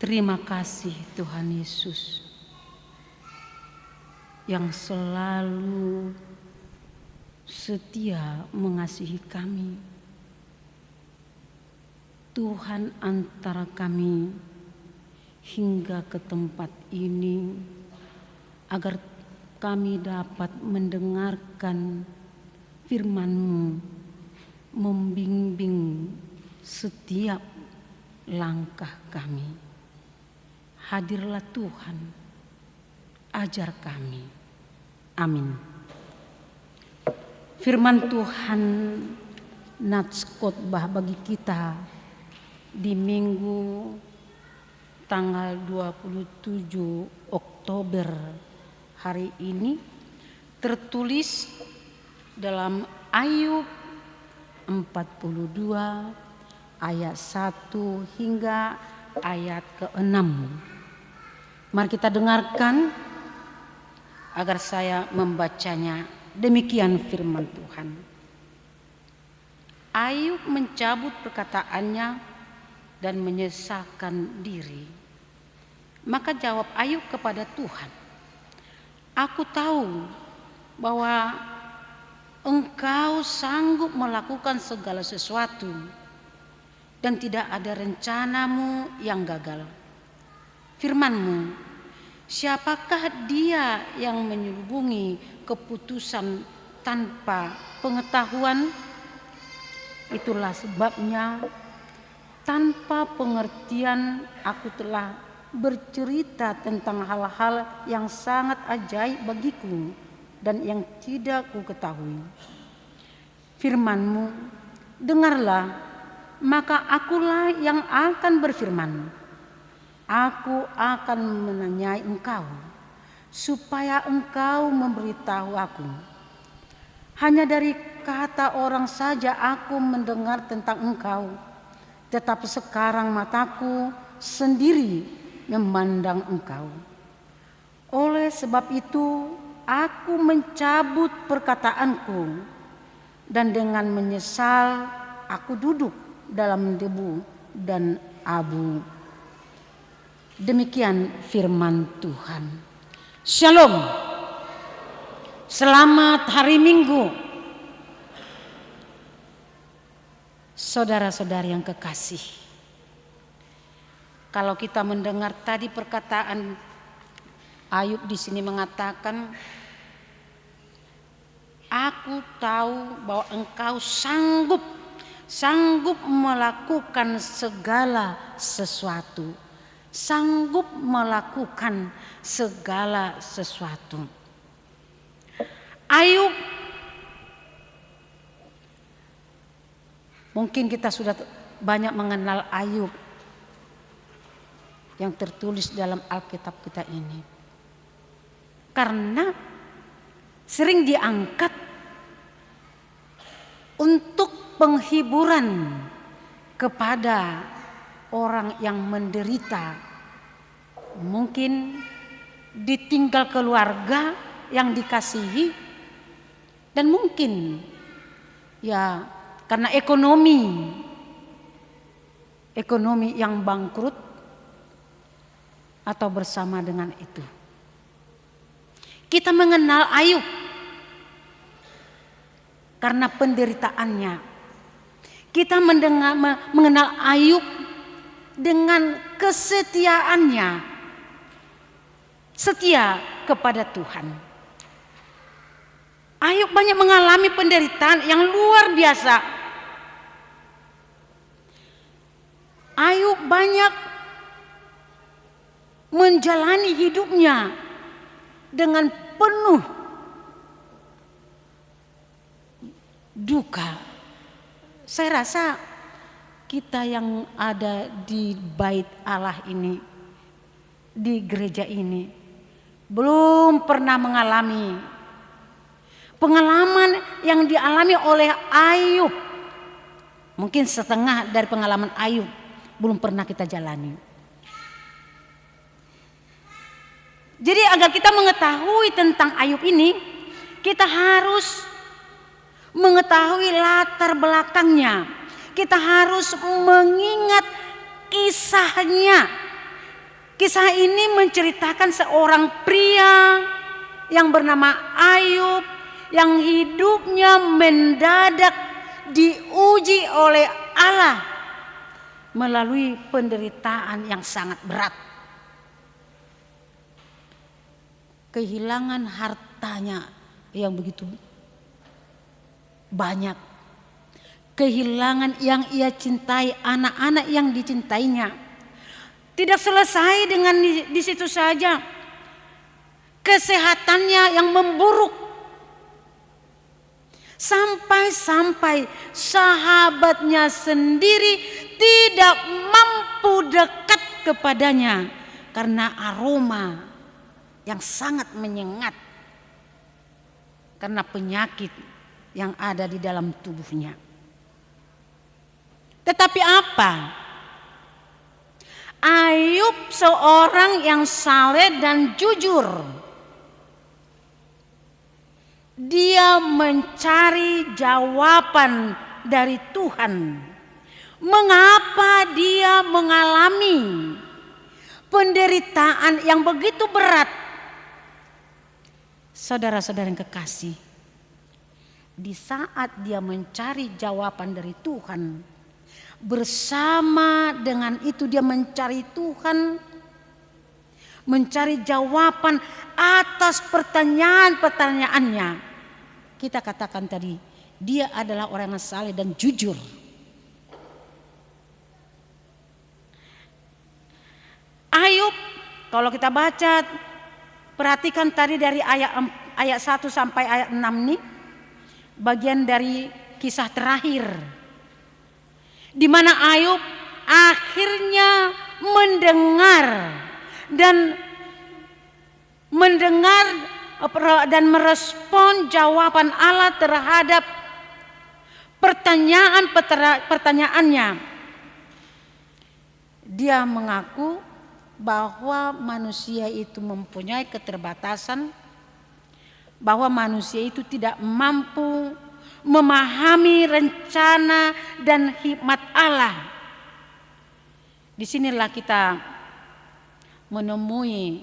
Terima kasih Tuhan Yesus yang selalu setia mengasihi kami. Tuhan antara kami hingga ke tempat ini agar kami dapat mendengarkan firman-Mu, membimbing setiap langkah kami. Hadirlah Tuhan, ajar kami. Amin. Firman Tuhan nats khotbah bagi kita di Minggu tanggal 27 Oktober hari ini tertulis dalam Ayub 42 ayat 1 hingga ayat ke-6. Mari kita dengarkan agar saya membacanya. Demikian firman Tuhan. Ayub mencabut perkataannya dan menyesalkan diri. Maka jawab Ayub kepada Tuhan, "Aku tahu bahwa Engkau sanggup melakukan segala sesuatu dan tidak ada rencanamu yang gagal. Firman-Mu, siapakah dia yang menyelubungi keputusan tanpa pengetahuan? Itulah sebabnya tanpa pengertian aku telah bercerita tentang hal-hal yang sangat ajaib bagiku dan yang tidak ku ketahui. Firman-Mu, dengarlah, maka akulah yang akan berfirman. Aku akan menanyai Engkau, supaya Engkau memberitahu aku. Hanya dari kata orang saja aku mendengar tentang Engkau, tetapi sekarang mataku sendiri memandang Engkau. Oleh sebab itu aku mencabut perkataanku, dan dengan menyesal aku duduk dalam debu dan abu." Demikian firman Tuhan. Shalom. Selamat hari Minggu. Saudara-saudari yang kekasih, kalau kita mendengar tadi perkataan Ayub di sini mengatakan, "Aku tahu bahwa Engkau sanggup melakukan segala sesuatu." Sanggup melakukan segala sesuatu. Ayub, mungkin kita sudah banyak mengenal Ayub yang tertulis dalam Alkitab kita ini, karena sering diangkat untuk penghiburan kepada orang yang menderita, mungkin ditinggal keluarga yang dikasihi, dan mungkin ya karena ekonomi yang bangkrut atau bersama dengan itu. Kita mengenal Ayub karena penderitaannya. Kita mengenal Ayub dengan kesetiaannya, setia kepada Tuhan. Ayub banyak mengalami penderitaan yang luar biasa. Ayub banyak menjalani hidupnya dengan penuh duka. Saya rasa kita yang ada di bait Allah ini, di gereja ini, belum pernah mengalami pengalaman yang dialami oleh Ayub. Mungkin setengah dari pengalaman Ayub belum pernah kita jalani. Jadi agar kita mengetahui tentang Ayub ini, kita harus mengetahui latar belakangnya. Kita harus mengingat kisahnya Kisah ini menceritakan seorang pria yang bernama Ayub yang hidupnya mendadak diuji oleh Allah melalui penderitaan yang sangat berat. Kehilangan hartanya yang begitu banyak. Kehilangan yang ia cintai, anak-anak yang dicintainya. Tidak selesai dengan di situ saja. Kesehatannya yang memburuk. Sampai-sampai sahabatnya sendiri tidak mampu dekat kepadanya karena aroma yang sangat menyengat, karena penyakit yang ada di dalam tubuhnya. Tetapi apa? Ayub seorang yang saleh dan jujur. Dia mencari jawaban dari Tuhan. Mengapa dia mengalami penderitaan yang begitu berat? Saudara-saudara yang kekasih, di saat dia mencari jawaban dari Tuhan, bersama dengan itu dia mencari Tuhan, mencari jawaban atas pertanyaan-pertanyaannya. Kita katakan tadi, dia adalah orang yang saleh dan jujur. Ayub, kalau kita baca, perhatikan tadi dari ayat 1 sampai ayat 6 nih, bagian dari kisah terakhir, di mana Ayub akhirnya mendengar dan merespon jawaban Allah terhadap pertanyaannya. Dia mengaku bahwa manusia itu mempunyai keterbatasan, bahwa manusia itu tidak mampu memahami rencana dan hikmat Allah. Disinilah kita menemui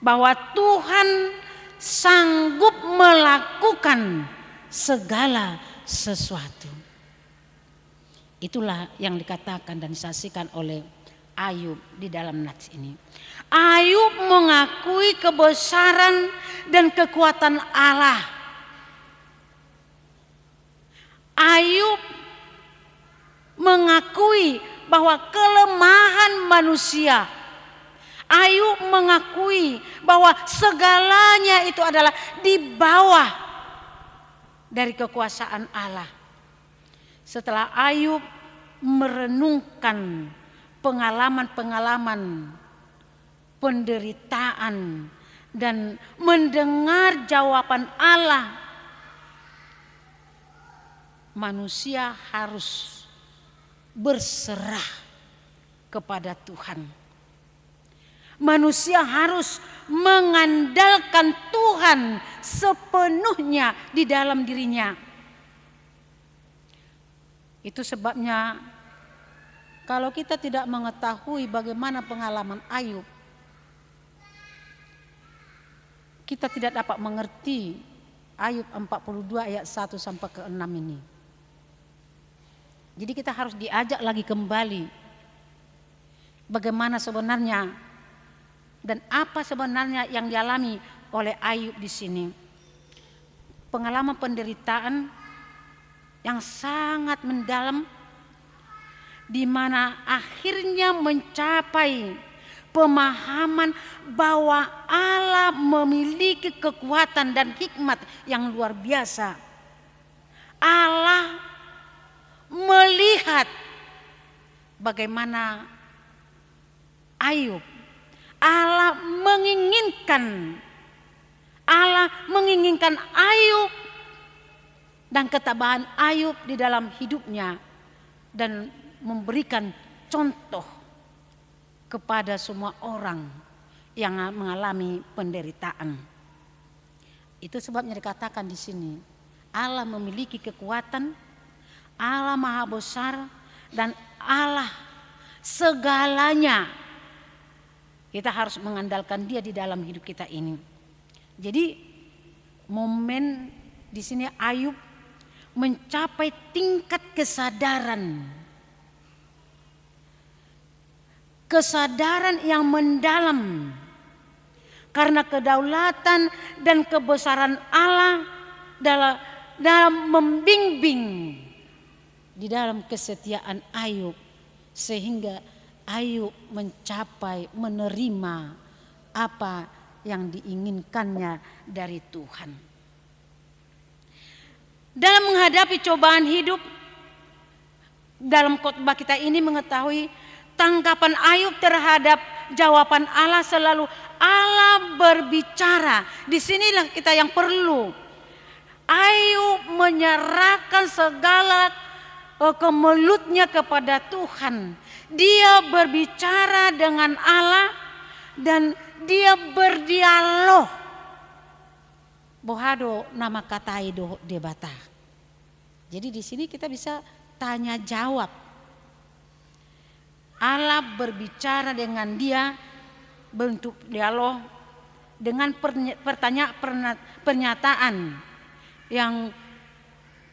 bahwa Tuhan sanggup melakukan segala sesuatu. Itulah yang dikatakan dan disaksikan oleh Ayub di dalam nats ini. Ayub mengakui kebesaran dan kekuatan Allah. Ayub mengakui bahwa kelemahan manusia. Ayub mengakui bahwa segalanya itu adalah di bawah dari kekuasaan Allah. Setelah Ayub merenungkan pengalaman-pengalaman penderitaan dan mendengar jawaban Allah, manusia harus berserah kepada Tuhan. Manusia harus mengandalkan Tuhan sepenuhnya di dalam dirinya. Itu sebabnya kalau kita tidak mengetahui bagaimana pengalaman Ayub, kita tidak dapat mengerti Ayub 42 ayat 1 sampai ke 6 ini. Jadi kita harus diajak lagi kembali bagaimana sebenarnya dan apa sebenarnya yang dialami oleh Ayub di sini. Pengalaman penderitaan yang sangat mendalam, di mana akhirnya mencapai pemahaman bahwa Allah memiliki kekuatan dan hikmat yang luar biasa. Allah melihat bagaimana Ayub, Allah menginginkan Ayub dan ketabahan Ayub di dalam hidupnya, dan memberikan contoh kepada semua orang yang mengalami penderitaan. Itu sebabnya dikatakan di sini, Allah memiliki kekuatan, Allah maha besar, dan Allah segalanya Kita harus mengandalkan Dia di dalam hidup kita ini. Jadi momen di sini Ayub mencapai tingkat kesadaran. Kesadaran yang mendalam karena kedaulatan dan kebesaran Allah dalam membimbing di dalam kesetiaan Ayub, sehingga Ayub mencapai menerima apa yang diinginkannya dari Tuhan. Dalam menghadapi cobaan hidup, dalam khotbah kita ini mengetahui tanggapan Ayub terhadap jawaban Allah selalu Allah berbicara. Disinilah kita yang perlu. Ayub menyerahkan segala kemelutnya kepada Tuhan. Dia berbicara dengan Allah dan dia berdialog. Bohado nama katai do debata. Jadi di sini kita bisa tanya jawab. Allah berbicara dengan dia bentuk dialog dengan pernyataan yang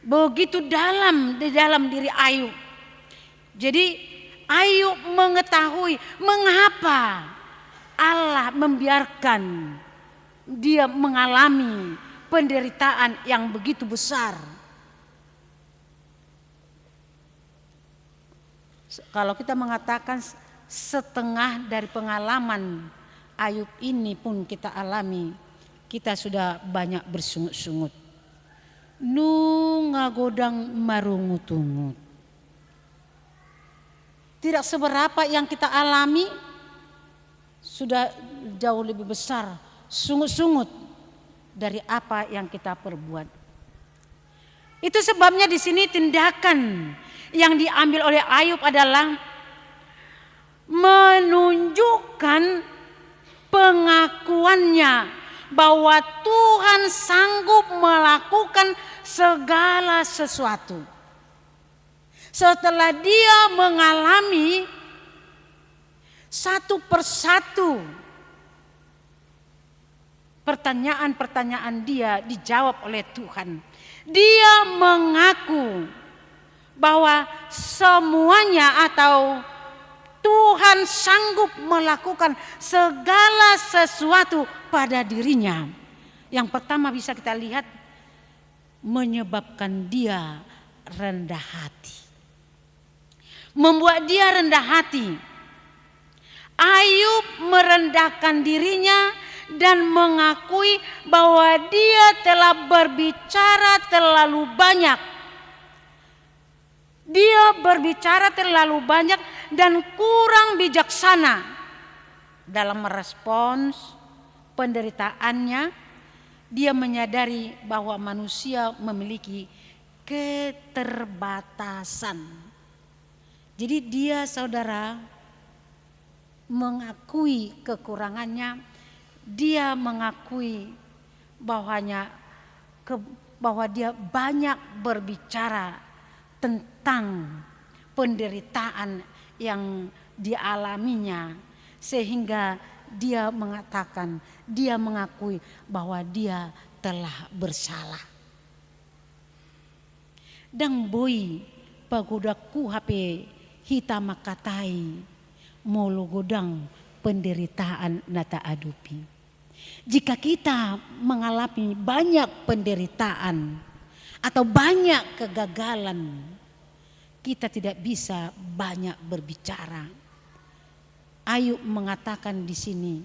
begitu dalam di dalam diri Ayub. Jadi Ayub mengetahui mengapa Allah membiarkan dia mengalami penderitaan yang begitu besar. Kalau kita mengatakan setengah dari pengalaman Ayub ini pun kita alami, kita sudah banyak bersungut-sungut. Nu ngagodang marungut-ungut. Tidak seberapa yang kita alami, sudah jauh lebih besar sungut-sungut dari apa yang kita perbuat. Itu sebabnya di sini tindakan yang diambil oleh Ayub adalah menunjukkan pengakuannya bahwa Tuhan sanggup melakukan segala sesuatu. Setelah dia mengalami satu persatu pertanyaan-pertanyaan dia dijawab oleh Tuhan. Dia mengaku bahwa semuanya atau Tuhan sanggup melakukan segala sesuatu pada dirinya. Yang pertama bisa kita lihat menyebabkan dia rendah hati. Membuat dia rendah hati. Ayub merendahkan dirinya dan mengakui bahwa dia telah berbicara terlalu banyak. Dia berbicara terlalu banyak dan kurang bijaksana dalam merespons penderitaannya. Dia menyadari bahwa manusia memiliki keterbatasan. Jadi dia saudara mengakui kekurangannya. Dia mengakui bahwa dia banyak berbicara tentang penderitaan yang dialaminya, sehingga dia mengatakan, dia mengakui bahwa dia telah bersalah. Dang boy pagodaku HP hitam makatai molo godang penderitaan nata adupi. Jika kita mengalami banyak penderitaan atau banyak kegagalan, kita tidak bisa banyak berbicara. Ayub mengatakan di sini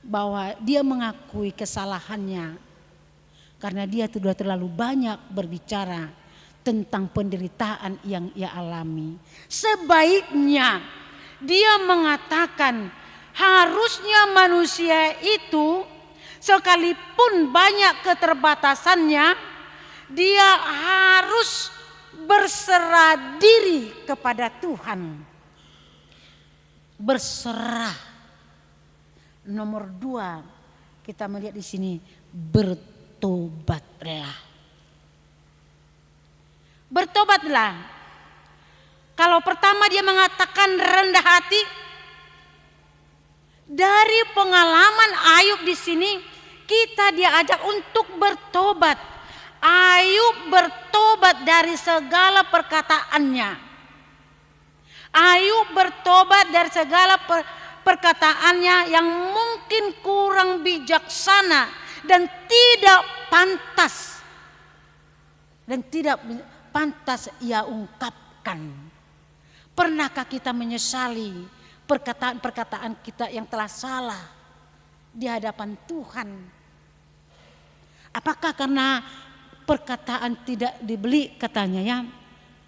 bahwa dia mengakui kesalahannya karena dia sudah terlalu banyak berbicara tentang penderitaan yang ia alami. Sebaiknya dia mengatakan harusnya manusia itu sekalipun banyak keterbatasannya, dia harus berserah diri kepada Tuhan. Berserah. Nomor 2 kita melihat di sini bertobatlah. Bertobatlah. Kalau pertama dia mengatakan rendah hati, Dari pengalaman Ayub di sini kita diajak untuk bertobat. Ayub bertobat dari segala perkataannya. Ayub bertobat dari segala perkataannya yang mungkin kurang bijaksana dan tidak pantas. Dan tidak pantas ia ungkapkan. Pernahkah kita menyesali perkataan-perkataan kita yang telah salah di hadapan Tuhan? Apakah karena perkataan tidak dibeli katanya ya?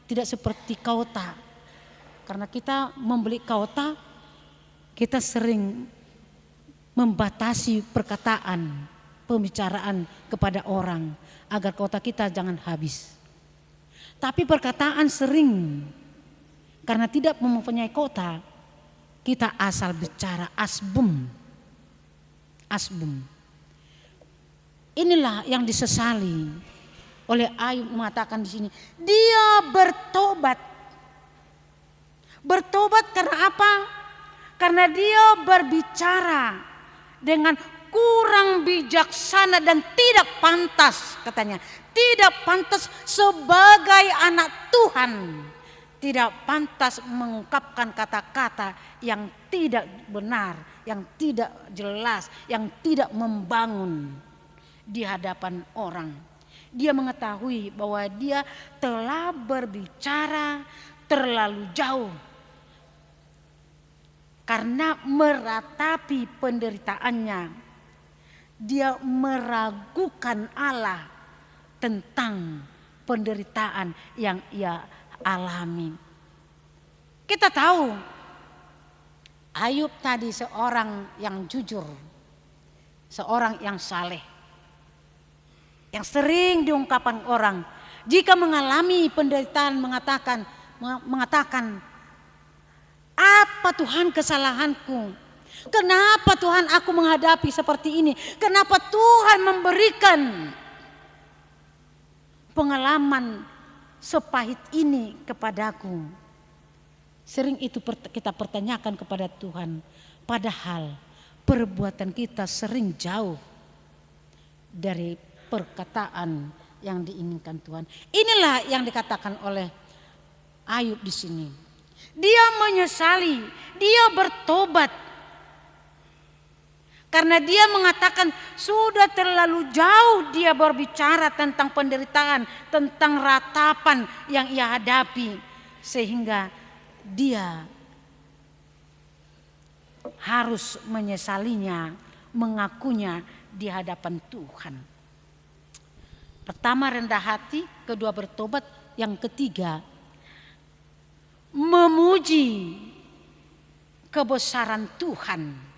Tidak seperti kauta. Karena kita membeli kauta, kita sering membatasi perkataan, pembicaraan kepada orang agar kauta kita jangan habis. Tapi perkataan sering karena tidak mempunyai kauta, kita asal bicara asbum. Asbum. Inilah yang disesali oleh Ayub mengatakan di sini. Dia bertobat. Bertobat karena apa? Karena dia berbicara dengan kurang bijaksana dan tidak pantas katanya. Tidak pantas sebagai anak Tuhan. Tidak pantas mengungkapkan kata-kata yang tidak benar, yang tidak jelas, yang tidak membangun di hadapan orang. Dia mengetahui bahwa dia telah berbicara terlalu jauh karena meratapi penderitaannya. Dia meragukan Allah tentang penderitaan yang ia alami. Kita tahu Ayub tadi seorang yang jujur, seorang yang saleh, yang sering diungkapkan orang. Jika mengalami penderitaan mengatakan, apa Tuhan kesalahanku? Kenapa Tuhan aku menghadapi seperti ini? Kenapa Tuhan memberikan pengalaman sepahit ini kepadaku? Sering itu kita pertanyakan kepada Tuhan. Padahal perbuatan kita sering jauh dari perkataan yang diinginkan Tuhan. Inilah yang dikatakan oleh Ayub di sini. Dia menyesali, dia bertobat. Karena dia mengatakan sudah terlalu jauh dia berbicara tentang penderitaan, tentang ratapan yang ia hadapi. Sehingga dia harus menyesalinya, mengakunya di hadapan Tuhan. Pertama rendah hati, kedua bertobat, yang ketiga memuji kebesaran Tuhan.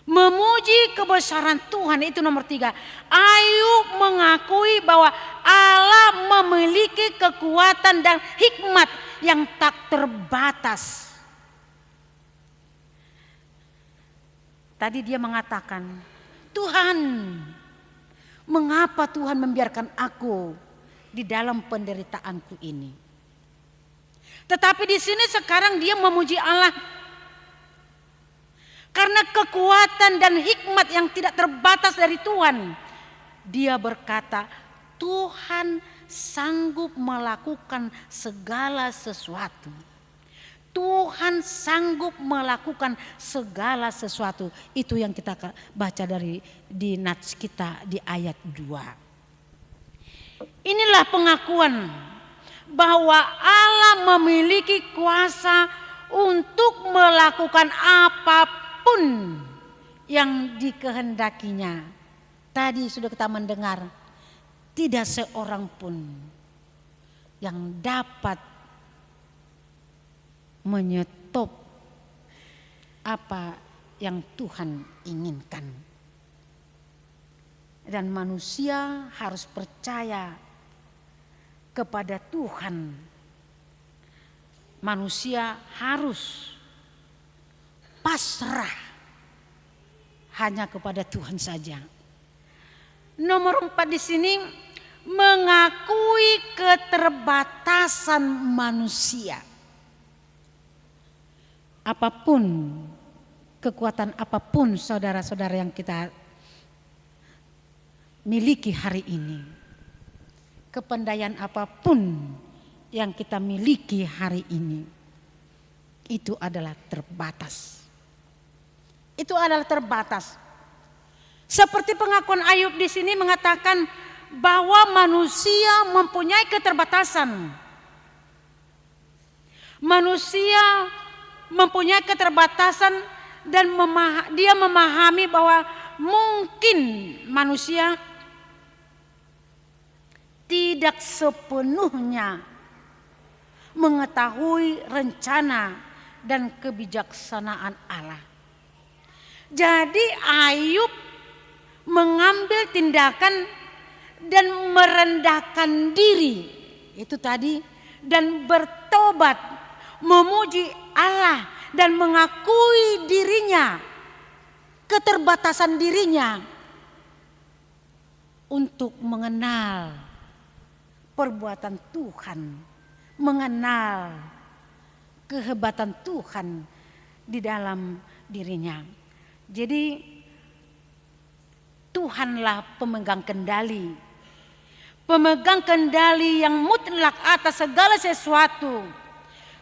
Memuji kebesaran Tuhan itu nomor 3. Ayub mengakui bahwa Allah memiliki kekuatan dan hikmat yang tak terbatas. Tadi dia mengatakan, Tuhan, mengapa Tuhan membiarkan aku di dalam penderitaanku ini? Tetapi di sini sekarang dia memuji Allah karena kekuatan dan hikmat yang tidak terbatas dari Tuhan. Dia berkata, Tuhan sanggup melakukan segala sesuatu. Tuhan sanggup melakukan segala sesuatu. Itu yang kita baca di nats kita di ayat 2. Inilah pengakuan bahwa Allah memiliki kuasa untuk melakukan apapun yang dikehendakinya. Tadi sudah kita mendengar, tidak seorang pun yang dapat menyetop apa yang Tuhan inginkan. Dan manusia harus percaya kepada Tuhan. Manusia harus pasrah hanya kepada Tuhan saja. Nomor 4 di sini mengakui keterbatasan manusia. Apapun kekuatan apapun saudara-saudara yang kita miliki hari ini, kepandaian apapun yang kita miliki hari ini, itu adalah terbatas. Itu adalah terbatas. Seperti pengakuan Ayub di sini mengatakan bahwa manusia mempunyai keterbatasan. Manusia mempunyai keterbatasan dan dia memahami bahwa mungkin manusia tidak sepenuhnya mengetahui rencana dan kebijaksanaan Allah. Jadi Ayub mengambil tindakan dan merendahkan diri itu tadi, dan bertobat, memuji Allah dan mengakui dirinya, keterbatasan dirinya untuk mengenal perbuatan Tuhan, mengenal kehebatan Tuhan di dalam dirinya. Jadi Tuhanlah pemegang kendali. Pemegang kendali yang mutlak atas segala sesuatu.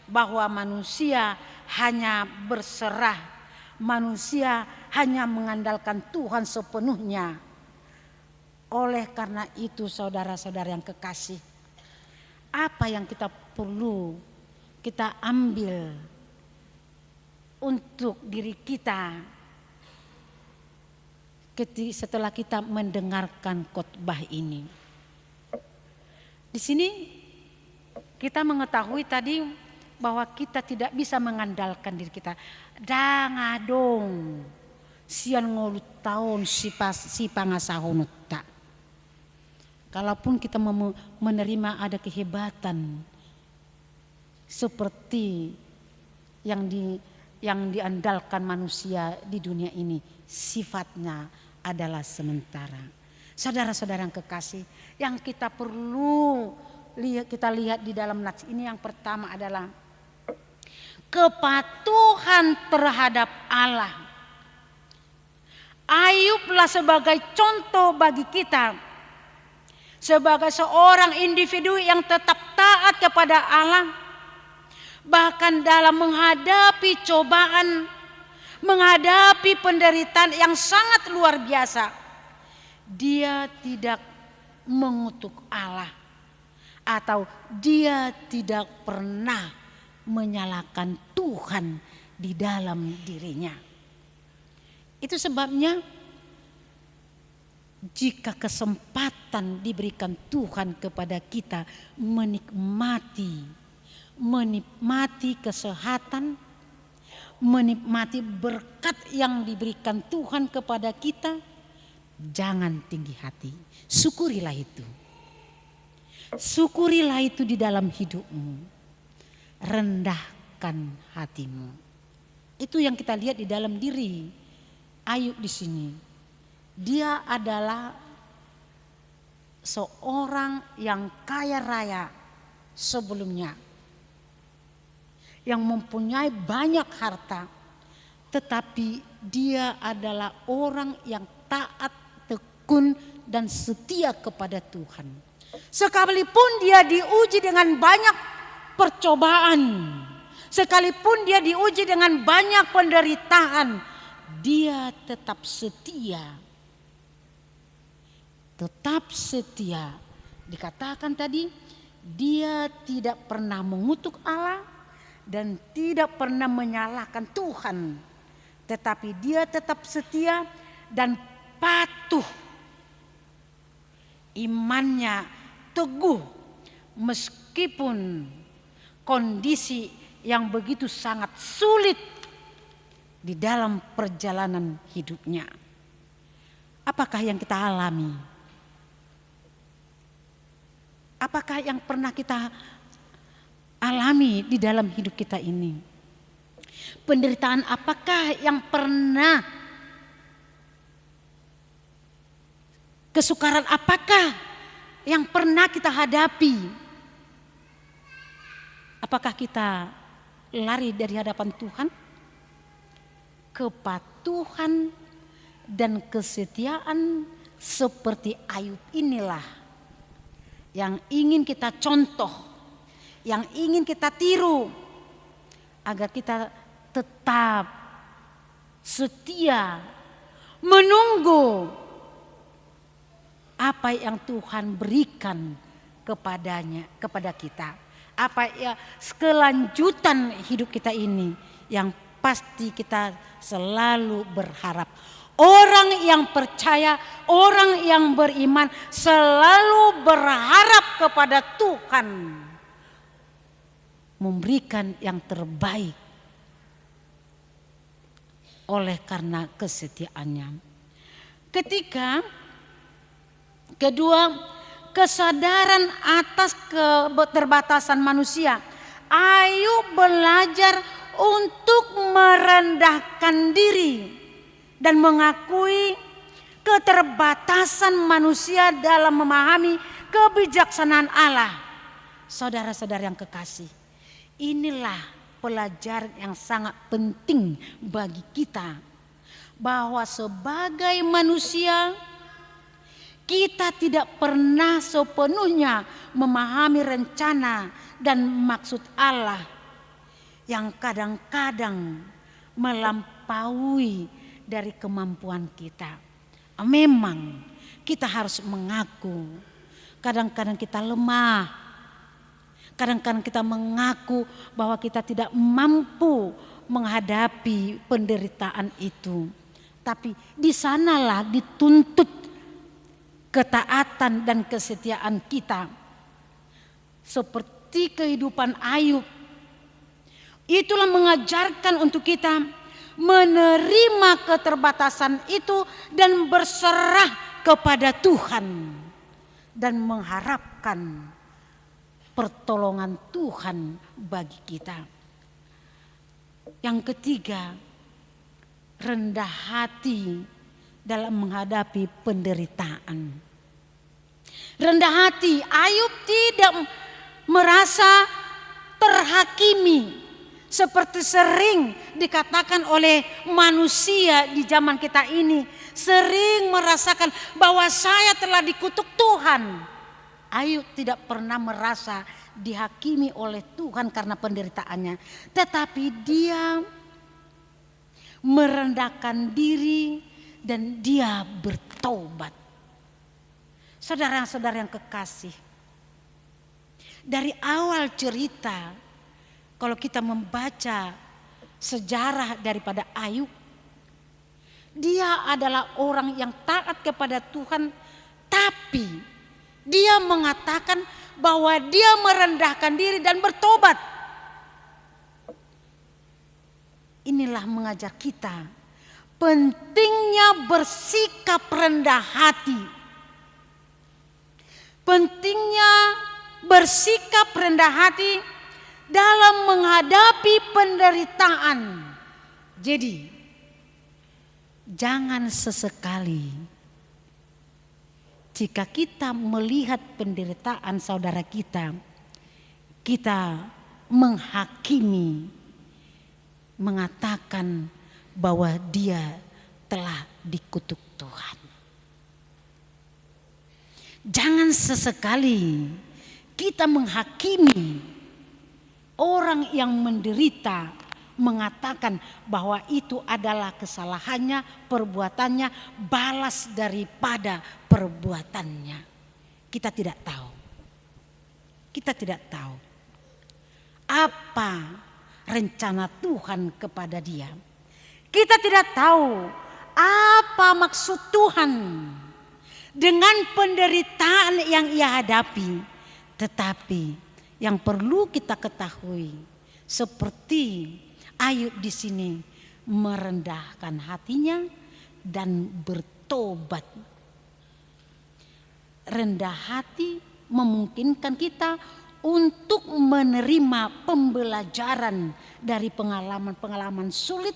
Bahwa manusia hanya berserah. Manusia hanya mengandalkan Tuhan sepenuhnya. Oleh karena itu saudara-saudara yang kekasih, apa yang kita perlu kita ambil untuk diri kita setelah kita mendengarkan khotbah ini. Di sini kita mengetahui tadi bahwa kita tidak bisa mengandalkan diri kita. Dangadong sian ngolut tahun si pangasahonut tak. Kalaupun kita menerima ada kehebatan seperti yang diandalkan manusia di dunia ini, sifatnya adalah sementara. Saudara-saudara yang kekasih, yang kita perlu kita lihat di dalam nats ini, yang pertama adalah kepatuhan terhadap Allah. Ayublah sebagai contoh bagi kita, sebagai seorang individu yang tetap taat kepada Allah, bahkan dalam menghadapi cobaan, menghadapi penderitaan yang sangat luar biasa, dia tidak mengutuk Allah atau dia tidak pernah menyalahkan Tuhan di dalam dirinya. Itu sebabnya jika kesempatan diberikan Tuhan kepada kita menikmati kesehatan, menikmati berkat yang diberikan Tuhan kepada kita, jangan tinggi hati. Syukurilah itu. Syukurilah itu di dalam hidupmu. Rendahkan hatimu. Itu yang kita lihat di dalam diri Ayub di sini. Dia adalah seorang yang kaya raya sebelumnya, yang mempunyai banyak harta, tetapi dia adalah orang yang taat, tekun dan setia kepada Tuhan. Sekalipun dia diuji dengan banyak percobaan, sekalipun dia diuji dengan banyak penderitaan, dia tetap setia. Tetap setia. Dikatakan tadi, dia tidak pernah mengutuk Allah dan tidak pernah menyalahkan Tuhan, tetapi dia tetap setia dan patuh. Imannya teguh meskipun kondisi yang begitu sangat sulit di dalam perjalanan hidupnya. Apakah yang kita alami? Apakah yang pernah kita alami di dalam hidup kita ini? Penderitaan apakah yang pernah, kesukaran apakah yang pernah kita hadapi? Apakah kita lari dari hadapan Tuhan? kepatuhan dan kesetiaan seperti Ayub inilah yang ingin kita contoh, yang ingin kita tiru, agar kita tetap setia menunggu apa yang Tuhan berikan kepada kita. Apa ya kelanjutan hidup kita ini, yang pasti kita selalu berharap. Orang yang percaya, orang yang beriman selalu berharap kepada Tuhan memberikan yang terbaik oleh karena kesetiaannya. Kedua, kesadaran atas keterbatasan manusia. Ayub belajar untuk merendahkan diri dan mengakui keterbatasan manusia dalam memahami kebijaksanaan Allah. Saudara-saudara yang kekasih, inilah pelajaran yang sangat penting bagi kita, bahwa sebagai manusia kita tidak pernah sepenuhnya memahami rencana dan maksud Allah yang kadang-kadang melampaui dari kemampuan kita. Memang kita harus mengaku, kadang-kadang kita lemah, kadang-kadang kita mengaku bahwa kita tidak mampu menghadapi penderitaan itu. Tapi di sanalah dituntut ketaatan dan kesetiaan kita. Seperti kehidupan Ayub, itulah mengajarkan untuk kita menerima keterbatasan itu dan berserah kepada Tuhan dan mengharapkan pertolongan Tuhan bagi kita. Yang ketiga, rendah hati dalam menghadapi penderitaan. Rendah hati, Ayub tidak merasa terhakimi seperti sering dikatakan oleh manusia di zaman kita ini. Sering merasakan bahwa saya telah dikutuk Tuhan. Ayub tidak pernah merasa dihakimi oleh Tuhan karena penderitaannya. Tetapi dia merendahkan diri dan dia bertobat. Saudara-saudara yang kekasih, dari awal cerita, kalau kita membaca sejarah daripada Ayub, dia adalah orang yang taat kepada Tuhan, tapi dia mengatakan bahwa dia merendahkan diri dan bertobat. Inilah mengajar kita pentingnya bersikap rendah hati. Pentingnya bersikap rendah hati dalam menghadapi penderitaan. Jadi, jangan sesekali jika kita melihat penderitaan saudara kita, kita menghakimi, mengatakan bahwa dia telah dikutuk Tuhan. Jangan sesekali kita menghakimi orang yang menderita, mengatakan bahwa itu adalah kesalahannya, perbuatannya, balas daripada perbuatannya. Kita tidak tahu. Kita tidak tahu apa rencana Tuhan kepada dia. Kita tidak tahu apa maksud Tuhan dengan penderitaan yang ia hadapi. Tetapi yang perlu kita ketahui, seperti Ayub di sini merendahkan hatinya dan bertobat. Rendah hati memungkinkan kita untuk menerima pembelajaran dari pengalaman-pengalaman sulit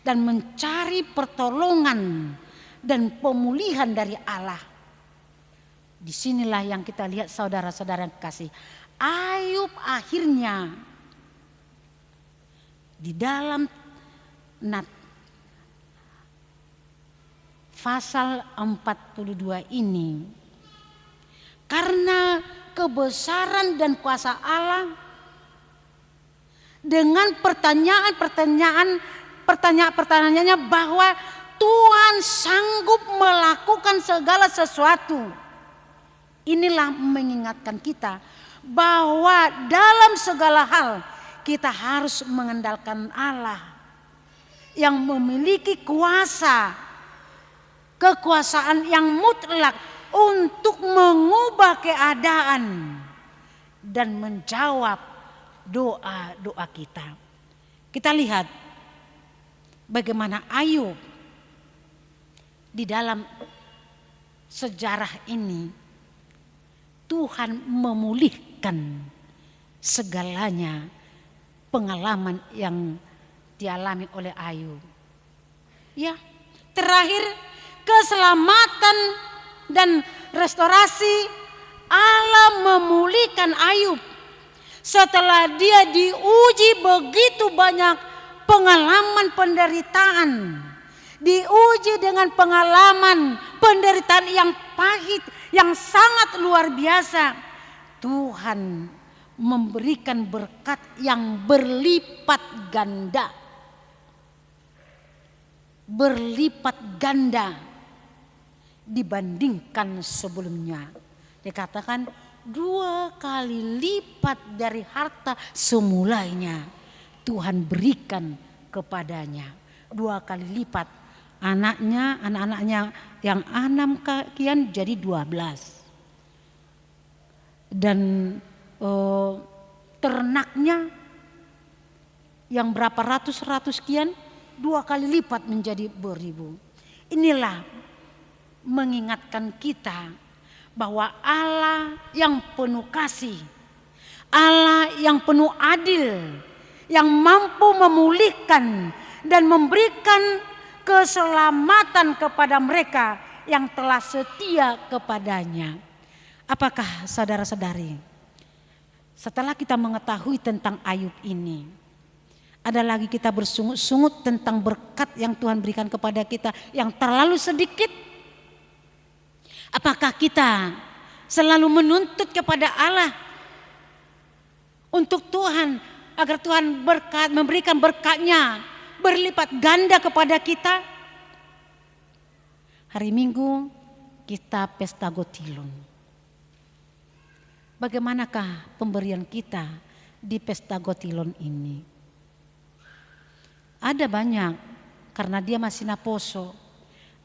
dan mencari pertolongan dan pemulihan dari Allah. Disinilah yang kita lihat saudara-saudara yang kasih. Ayub akhirnya di dalam pasal 42 ini. Karena kebesaran dan kuasa Allah, dengan pertanyaannya bahwa Tuhan sanggup melakukan segala sesuatu. Inilah mengingatkan kita bahwa dalam segala hal kita harus mengandalkan Allah yang memiliki kekuasaan yang mutlak untuk mengubah keadaan dan menjawab doa-doa kita. Kita lihat bagaimana Ayub di dalam sejarah ini Tuhan memulihkan segalanya, pengalaman yang dialami oleh Ayub. Ya, terakhir keselamatan dan restorasi Allah memulihkan Ayub setelah dia diuji begitu banyak pengalaman penderitaan, diuji dengan pengalaman penderitaan yang pahit, yang sangat luar biasa. Tuhan memberikan berkat yang berlipat ganda. Berlipat ganda dibandingkan sebelumnya. Dikatakan 2 kali lipat dari harta semulanya Tuhan berikan kepadanya. 2 kali lipat. Anak-anaknya yang 6 kian jadi 12. Dan ternaknya yang berapa ratus kian 2 kali lipat menjadi beribu. Inilah mengingatkan kita bahwa Allah yang penuh kasih, Allah yang penuh adil, yang mampu memulihkan dan memberikan keselamatan kepada mereka yang telah setia kepadanya. Apakah saudara-saudari, setelah kita mengetahui tentang Ayub ini, ada lagi kita bersungut-sungut tentang berkat yang Tuhan berikan kepada kita yang terlalu sedikit? Apakah kita selalu menuntut kepada Allah untuk Tuhan, agar Tuhan memberikan berkat-Nya berlipat ganda kepada kita? Hari Minggu kita pesta Gotilon. Bagaimanakah pemberian kita di pesta Gotilon ini? Ada banyak, karena dia masih naposo.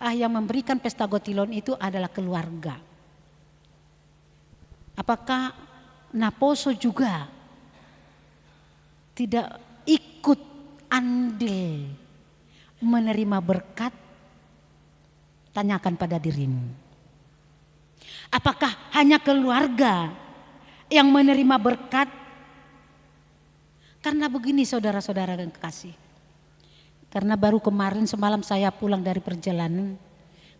Yang memberikan pesta Gotilon itu adalah keluarga. Apakah naposo juga tidak ikut andil menerima berkat? Tanyakan pada dirimu. Apakah hanya keluarga yang menerima berkat? Karena begini saudara-saudara yang kekasih. Karena baru kemarin semalam saya pulang dari perjalanan,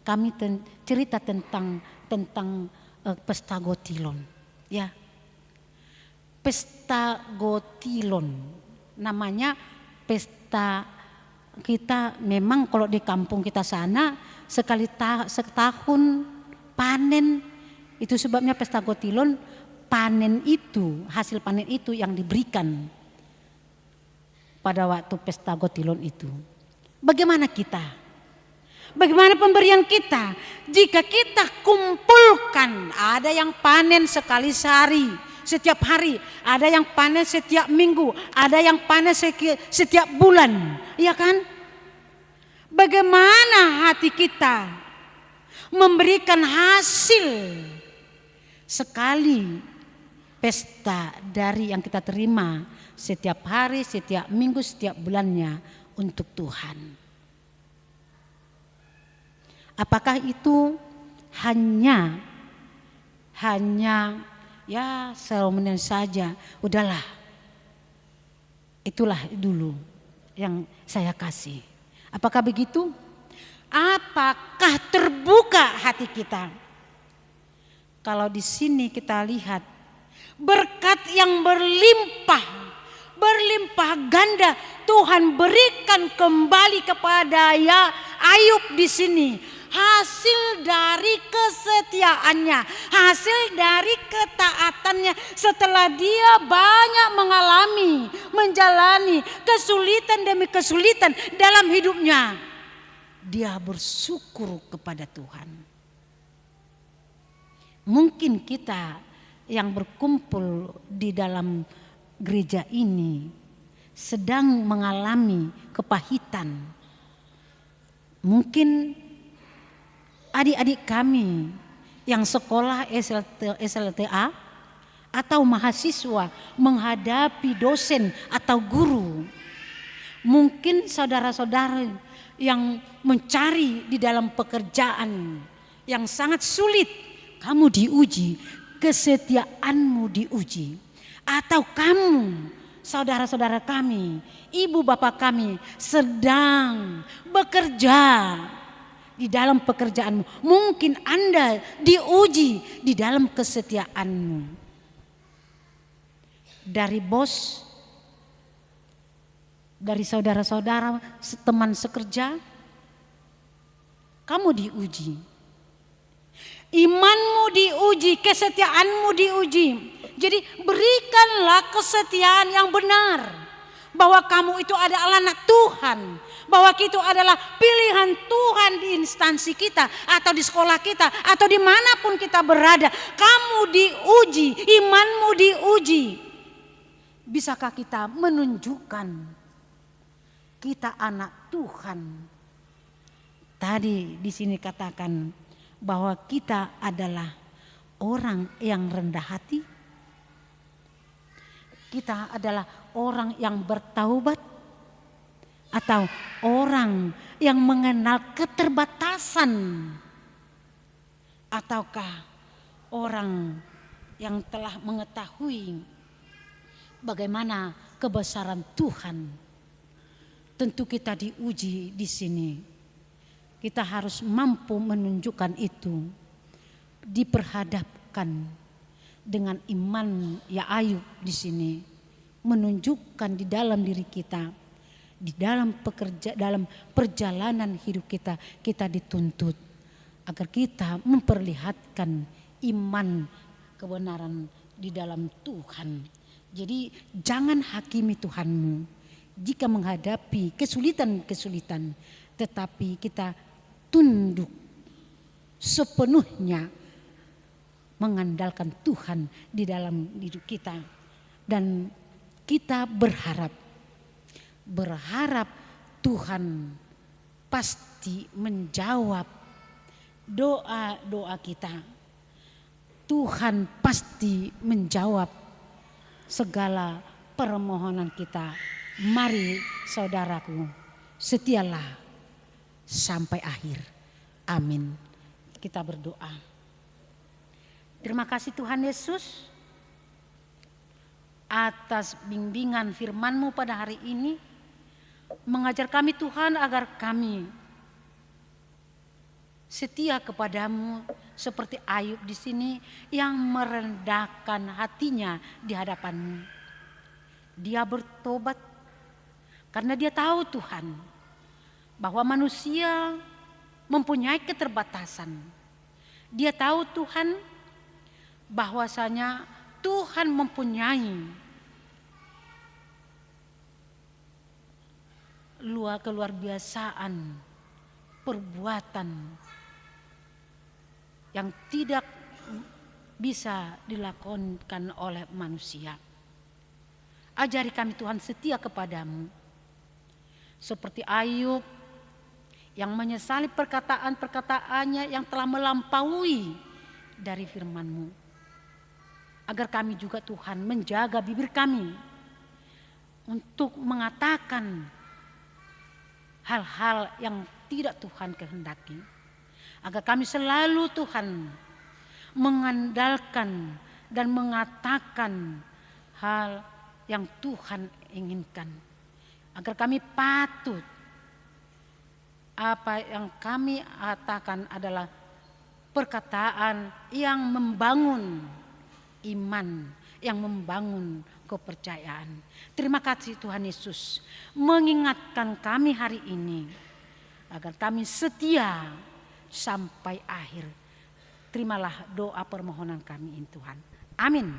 kami cerita tentang pesta Gotilon. Ya, pesta Gotilon namanya pesta kita. Memang kalau di kampung kita sana setahun panen, itu sebabnya pesta Gotilon. Panen itu, hasil panen itu yang diberikan pada waktu pesta Gotilon itu. Bagaimana kita? Bagaimana pemberian kita? Jika kita kumpulkan, ada yang panen sekali sehari, setiap hari, ada yang panen setiap minggu, ada yang panen setiap bulan, iya kan? Bagaimana hati kita memberikan hasil sekali pesta dari yang kita terima setiap hari, setiap minggu, setiap bulannya untuk Tuhan? Apakah itu hanya ya semenit saja, udahlah, itulah dulu yang saya kasih? Apakah begitu? Apakah terbuka hati kita? Kalau di sini kita lihat berkat yang berlimpah ganda Tuhan berikan kembali kepada Ayub di sini. hasil dari kesetiaannya, hasil dari ketaatannya. Setelah dia banyak menjalani kesulitan demi kesulitan dalam hidupnya, dia bersyukur kepada Tuhan. Mungkin kita yang berkumpul di dalam gereja ini sedang mengalami kepahitan. Mungkin adik-adik kami yang sekolah SLTA atau mahasiswa menghadapi dosen atau guru. Mungkin saudara-saudara yang mencari di dalam pekerjaan yang sangat sulit, kamu diuji, kesetiaanmu diuji. Atau kamu, saudara-saudara kami, ibu bapak kami sedang bekerja di dalam pekerjaanmu. Mungkin Anda diuji di dalam kesetiaanmu. Dari bos, dari saudara-saudara, teman sekerja, kamu diuji. Imanmu diuji, kesetiaanmu diuji. Jadi berikanlah kesetiaan yang benar, bahwa kamu itu adalah anak Tuhan, bahwa itu adalah pilihan Tuhan di instansi kita atau di sekolah kita atau dimanapun kita berada. Kamu diuji, imanmu diuji. Bisakah kita menunjukkan kita anak Tuhan? Tadi di sini katakan bahwa kita adalah orang yang rendah hati. Kita adalah orang yang bertaubat atau orang yang mengenal keterbatasan, ataukah orang yang telah mengetahui bagaimana kebesaran Tuhan. Tentu kita diuji di sini. Kita harus mampu menunjukkan itu, diperhadapkan dengan iman ya Ayub di sini, menunjukkan di dalam diri kita, di dalam dalam perjalanan hidup kita dituntut agar kita memperlihatkan iman kebenaran di dalam Tuhan. Jadi jangan hakimi Tuhanmu jika menghadapi kesulitan-kesulitan, tetapi kita tunduk sepenuhnya mengandalkan Tuhan di dalam hidup kita. Dan kita berharap Tuhan pasti menjawab doa-doa kita. Tuhan pasti menjawab segala permohonan kita. Mari saudaraku, setialah sampai akhir. Amin. Kita berdoa. Terima kasih Tuhan Yesus atas bimbingan firman-Mu pada hari ini. Mengajar kami Tuhan agar kami setia kepadamu seperti Ayub di sini yang merendahkan hatinya di hadapan-Mu. Dia bertobat karena dia tahu Tuhan bahwa manusia mempunyai keterbatasan. Dia tahu Tuhan bahwasanya Tuhan mempunyai keluar biasaan perbuatan yang tidak bisa dilakukan oleh manusia. Ajari kami Tuhan setia kepadamu seperti Ayub yang menyesali perkataan-perkataannya yang telah melampaui dari firman-Mu. Agar kami juga Tuhan menjaga bibir kami untuk mengatakan hal-hal yang tidak Tuhan kehendaki. Agar kami selalu Tuhan mengandalkan dan mengatakan hal yang Tuhan inginkan. Agar kami patut, apa yang kami katakan adalah perkataan yang membangun iman, yang membangun kepercayaan. Terima kasih Tuhan Yesus mengingatkan kami hari ini agar kami setia sampai akhir. Terimalah doa permohonan kami, Tuhan. Amin.